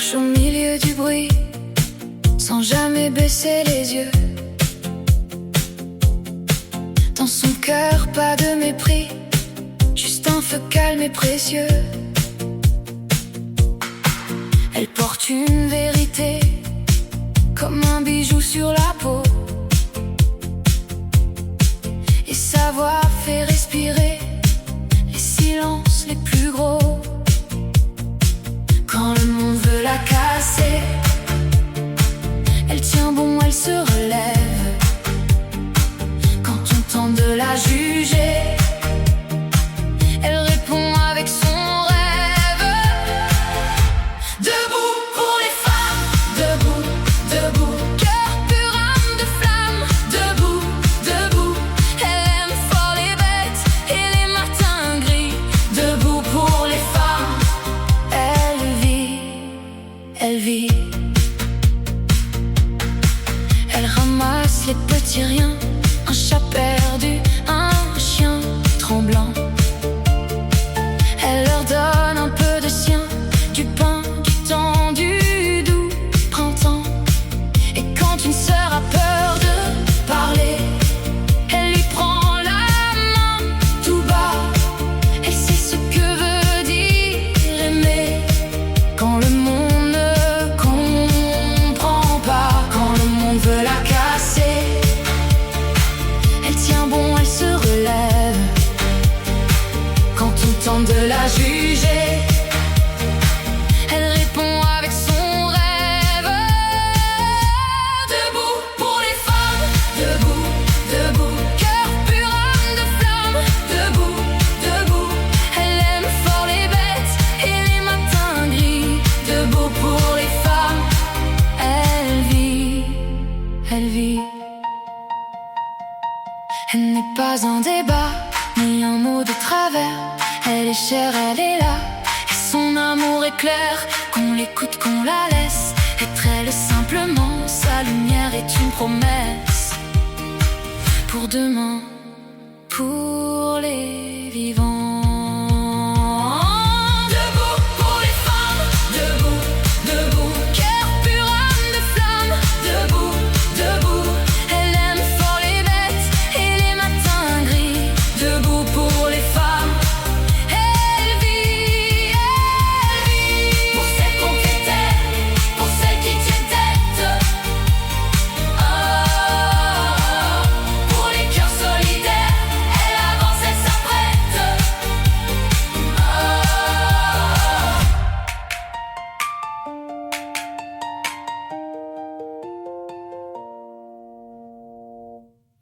marche au milieu du bruit, sans jamais baisser les yeux. Dans son cœur, pas de mépris, juste un feu calme et précieux. Elle porte une vérité, comme un bijou sur la peau. Et sa voix fait respirer les silences les plus gros. Quand le monde veut la casser, elle tient bon, elle se relève. Quand on tente de la juger, elle répond avec son rêve. Debout pour les femmes, debout, debout, cœur pur, âme de flamme. Debout, debout, elle aime fort les bêtes et les matins gris. Debout pour les femmes, elle vit, elle vit. Elle ramasse les petits riens, un chat perdu, un chien tremblant. Elle leur donne un peu de sien, du pain, du temps, du doux printemps. Et quand une sœur a peur de parler, elle lui prend la main tout bas. Elle sait ce que veut dire aimer. Quand le monde ne comprend pas, quand le monde veut la casser, elle tient bon, elle se relève. Quand on tente de la juger, elle répond avec son rêve. Debout pour les femmes, debout, debout, cœur pur, âme de flamme. Debout, debout, elle aime fort les bêtes et les matins gris. Debout pour les femmes, elle vit, elle vit. Elle n'est pas un débat, ni un mot de travers. Elle est chère, elle est là, et son amour est clair. Qu'on l'écoute, qu'on la laisse être elle simplement. Sa lumière est une promesse pour demain, pour